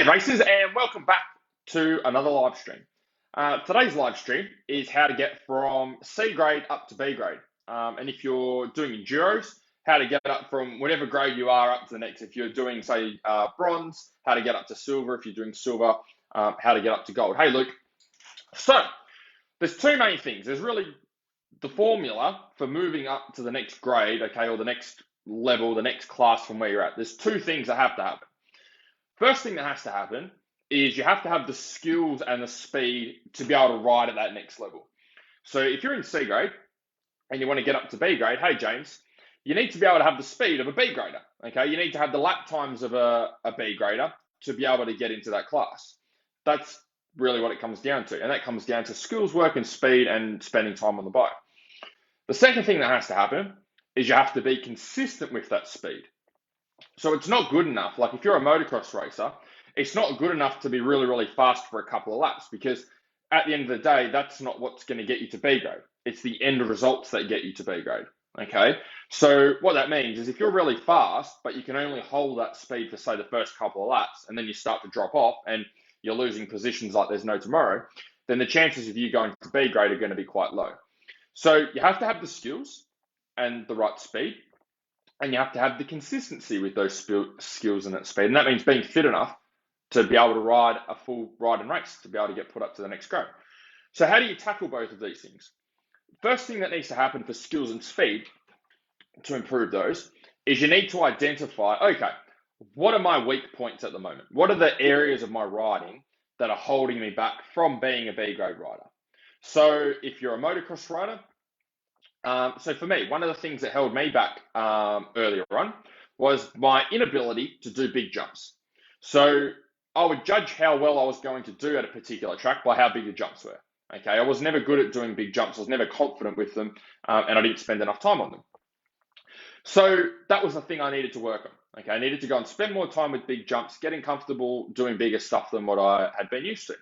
Hey racers, and welcome back to another live stream. Today's live stream is how to get from C grade up to B grade. And if you're doing enduros, how to get up from whatever grade you are up to the next. If you're doing, say, bronze, how to get up to silver. If you're doing silver, how to get up to gold. Hey, Luke. So there's two main things. There's really the formula for moving up to the next grade, okay, or the next level, the next class from where you're at. There's two things that have to happen. First thing that has to happen is you have to have the skills and the speed to be able to ride at that next level. So if you're in C grade and you want to get up to B grade, hey James, you need to be able to have the speed of a B grader. Okay, you need to have the lap times of a B grader to be able to get into that class. That's really what it comes down to, and that comes down to skills work and speed and spending time on the bike. The second thing that has to happen is you have to be consistent with that speed. So it's not good enough. Like if you're a motocross racer, it's not good enough to be really, really fast for a couple of laps, because at the end of the day, that's not what's going to get you to B grade. It's the end results that get you to B grade. Okay. So what that means is if you're really fast, but you can only hold that speed for, say, the first couple of laps, and then you start to drop off and you're losing positions like there's no tomorrow, then the chances of you going to B grade are going to be quite low. So you have to have the skills and the right speed, and you have to have the consistency with those skills and that speed. And that means being fit enough to be able to ride a full ride and race, to be able to get put up to the next grade. So how do you tackle both of these things? First thing that needs to happen for skills and speed to improve those is you need to identify, okay, what are my weak points at the moment? What are the areas of my riding that are holding me back from being a B grade rider? So if you're a motocross rider, so for me, one of the things that held me back earlier on was my inability to do big jumps. So I would judge how well I was going to do at a particular track by how big the jumps were. Okay, I was never good at doing big jumps. I was never confident with them, and I didn't spend enough time on them. So that was the thing I needed to work on. Okay, I needed to go and spend more time with big jumps, getting comfortable doing bigger stuff than what I had been used to.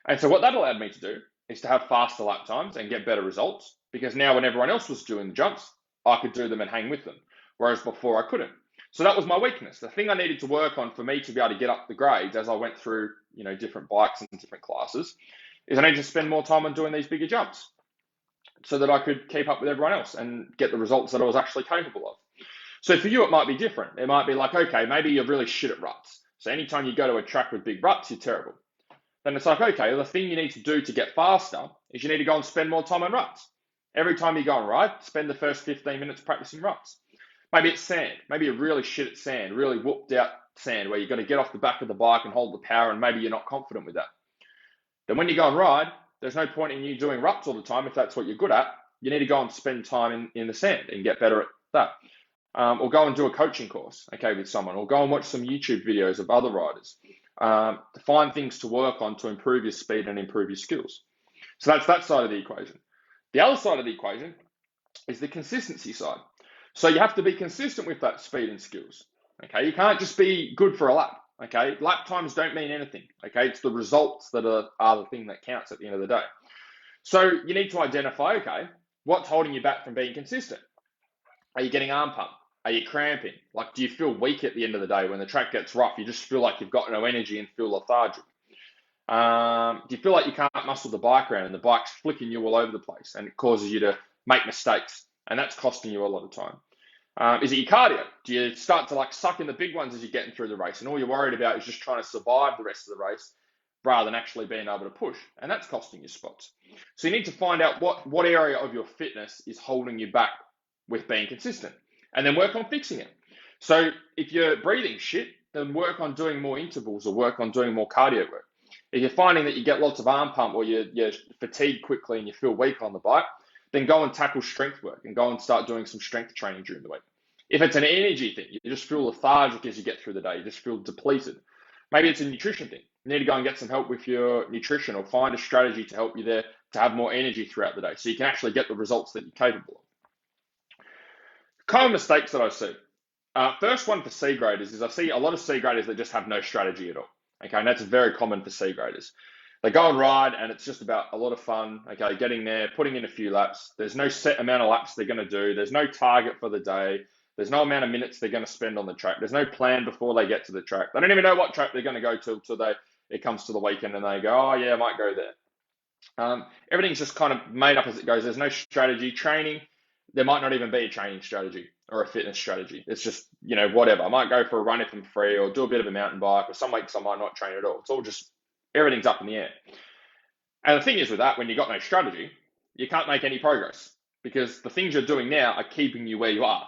And so what that allowed me to do is to have faster lap times and get better results, because now when everyone else was doing the jumps, I could do them and hang with them, whereas before I couldn't. So that was my weakness. The thing I needed to work on for me to be able to get up the grades as I went through, different bikes and different classes, is I needed to spend more time on doing these bigger jumps so that I could keep up with everyone else and get the results that I was actually capable of. So for you, it might be different. It might be like, okay, maybe you're really shit at ruts. So anytime you go to a track with big ruts, you're terrible. Then it's like, okay, well, the thing you need to do to get faster is you need to go and spend more time on ruts. Every time you go and ride, spend the first 15 minutes practicing ruts. Maybe it's sand. Maybe you're really shit at sand, really whooped out sand, where you've got to get off the back of the bike and hold the power, and maybe you're not confident with that. Then when you go and ride, there's no point in you doing ruts all the time if that's what you're good at. You need to go and spend time in the sand and get better at that. Or go and do a coaching course, okay, with someone, or go and watch some YouTube videos of other riders. To find things to work on to improve your speed and improve your skills. So that's that side of the equation. The other side of the equation is the consistency side. So you have to be consistent with that speed and skills. Okay, you can't just be good for a lap. Okay, lap times don't mean anything. Okay, it's the results that are the thing that counts at the end of the day. So you need to identify, okay, what's holding you back from being consistent? Are you getting arm pump? Are you cramping? Like, do you feel weak at the end of the day when the track gets rough? You just feel like you've got no energy and feel lethargic. Do you feel like you can't muscle the bike around and the bike's flicking you all over the place and it causes you to make mistakes, and that's costing you a lot of time? Is it your cardio? Do you start to suck in the big ones as you're getting through the race, and all you're worried about is just trying to survive the rest of the race rather than actually being able to push, and that's costing you spots? So you need to find out what area of your fitness is holding you back with being consistent, and then work on fixing it. So if you're breathing shit, then work on doing more intervals or work on doing more cardio work. If you're finding that you get lots of arm pump, or you're fatigued quickly and you feel weak on the bike, then go and tackle strength work and go and start doing some strength training during the week. If it's an energy thing, you just feel lethargic as you get through the day, you just feel depleted. Maybe it's a nutrition thing. You need to go and get some help with your nutrition, or find a strategy to help you there to have more energy throughout the day so you can actually get the results that you're capable of. Common mistakes that I see. First one for C graders is I see a lot of C graders that just have no strategy at all. Okay, and that's very common for C graders. They go and ride, and it's just about a lot of fun. Okay, getting there, putting in a few laps. There's no set amount of laps they're going to do. There's no target for the day. There's no amount of minutes they're going to spend on the track. There's no plan before they get to the track. They don't even know what track they're going to go to till it comes to the weekend and they go, oh yeah, I might go there. Everything's just kind of made up as it goes. There's no strategy. Training, there might not even be a training strategy or a fitness strategy. It's just, whatever. I might go for a run if I'm free or do a bit of a mountain bike, or some weeks I might not train at all. It's all just, everything's up in the air. And the thing is with that, when you've got no strategy, you can't make any progress because the things you're doing now are keeping you where you are.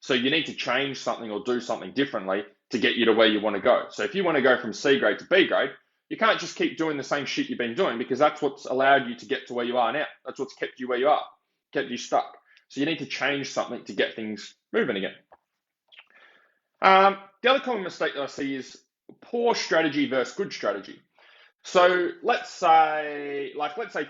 So you need to change something or do something differently to get you to where you want to go. So if you want to go from C grade to B grade, you can't just keep doing the same shit you've been doing because that's what's allowed you to get to where you are now. That's what's kept you where you are, kept you stuck. So you need to change something to get things moving again. The other common mistake that I see is poor strategy versus good strategy. So let's say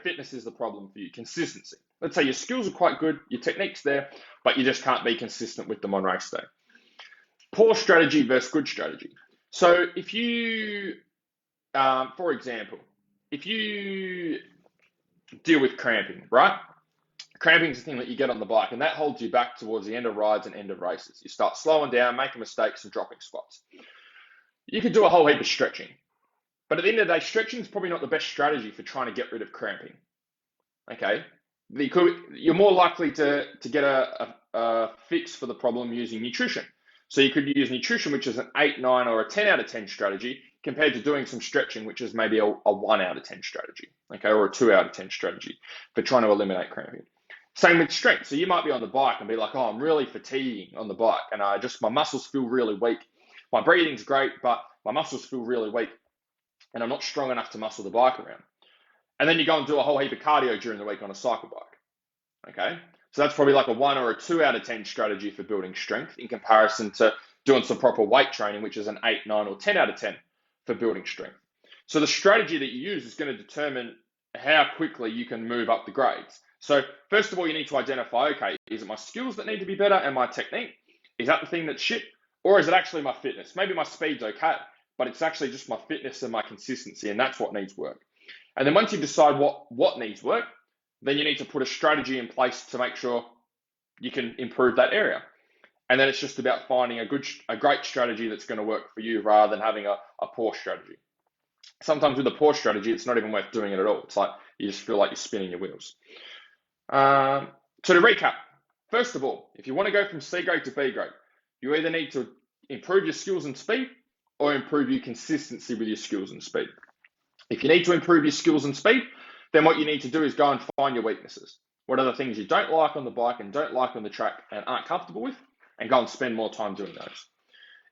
fitness is the problem for you, consistency. Let's say your skills are quite good, your technique's there, but you just can't be consistent with them on race day. Poor strategy versus good strategy. So if you, for example, if you deal with cramping, right? Cramping is the thing that you get on the bike, and that holds you back towards the end of rides and end of races. You start slowing down, making mistakes, and dropping spots. You could do a whole heap of stretching, but at the end of the day, stretching is probably not the best strategy for trying to get rid of cramping. Okay, you're more likely to get a fix for the problem using nutrition. So you could use nutrition, which is an 8, 9, or a 10 out of 10 strategy, compared to doing some stretching, which is maybe a 1 out of 10 strategy, okay, or a 2 out of 10 strategy for trying to eliminate cramping. Same with strength. So you might be on the bike and be like, oh, I'm really fatiguing on the bike, and my muscles feel really weak. My breathing's great, but my muscles feel really weak, and I'm not strong enough to muscle the bike around. And then you go and do a whole heap of cardio during the week on a cycle bike, okay? So that's probably like a 1 or a 2 out of 10 strategy for building strength in comparison to doing some proper weight training, which is an 8, 9, or 10 out of 10 for building strength. So the strategy that you use is going to determine how quickly you can move up the grades. So first of all, you need to identify, okay, is it my skills that need to be better and my technique? Is that the thing that's shit? Or is it actually my fitness? Maybe my speed's okay, but it's actually just my fitness and my consistency, and that's what needs work. And then once you decide what needs work, then you need to put a strategy in place to make sure you can improve that area. And then it's just about finding a great strategy that's going to work for you rather than having a poor strategy. Sometimes with a poor strategy, it's not even worth doing it at all. It's like you just feel like you're spinning your wheels. So to recap, first of all, if you want to go from C grade to B grade, you either need to improve your skills and speed or improve your consistency with your skills and speed. If you need to improve your skills and speed, then what you need to do is go and find your weaknesses. What are the things you don't like on the bike and don't like on the track and aren't comfortable with, and go and spend more time doing those.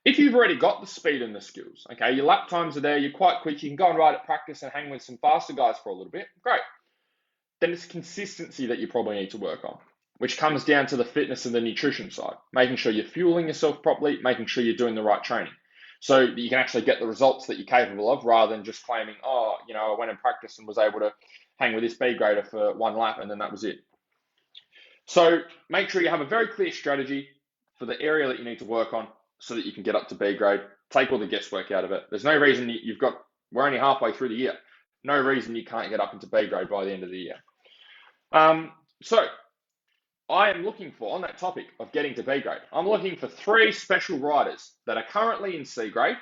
If you've already got the speed and the skills, okay, your lap times are there, you're quite quick, you can go and ride at practice and hang with some faster guys for a little bit, great. Then it's consistency that you probably need to work on, which comes down to the fitness and the nutrition side, making sure you're fueling yourself properly, making sure you're doing the right training, so that you can actually get the results that you're capable of, rather than just claiming, oh, I went and practiced and was able to hang with this B grader for 1 lap and then that was it. So make sure you have a very clear strategy for the area that you need to work on so that you can get up to B grade. Take all the guesswork out of it. There's no reason we're only halfway through the year. No reason you can't get up into B grade by the end of the year. So I am looking for, on that topic of getting to B grade, I'm looking for 3 special riders that are currently in C grade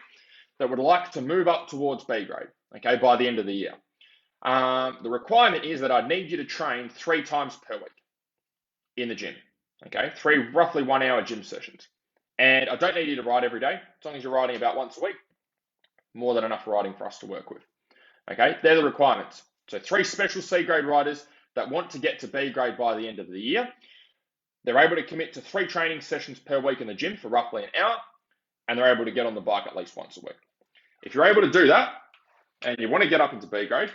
that would like to move up towards B grade, okay, by the end of the year. The requirement is that I need you to train 3 times per week in the gym, okay, 3 roughly 1 hour gym sessions. And I don't need you to ride every day, as long as you're riding about once a week. More than enough riding for us to work with. Okay, they're the requirements. So 3 special C grade riders that want to get to B grade by the end of the year. They're able to commit to 3 training sessions per week in the gym for roughly an hour, and they're able to get on the bike at least once a week. If you're able to do that, and you want to get up into B grade,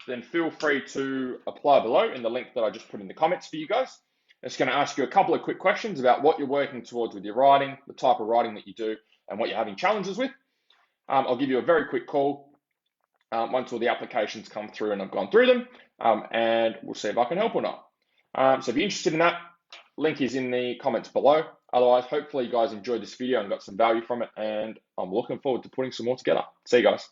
then feel free to apply below in the link that I just put in the comments for you guys. It's going to ask you a couple of quick questions about what you're working towards with your riding, the type of riding that you do, and what you're having challenges with. I'll give you a very quick call once all the applications come through and I've gone through them, and we'll see if I can help or not. So if you're interested in that, link is in the comments below. Otherwise, hopefully you guys enjoyed this video and got some value from it, and I'm looking forward to putting some more together. See you guys.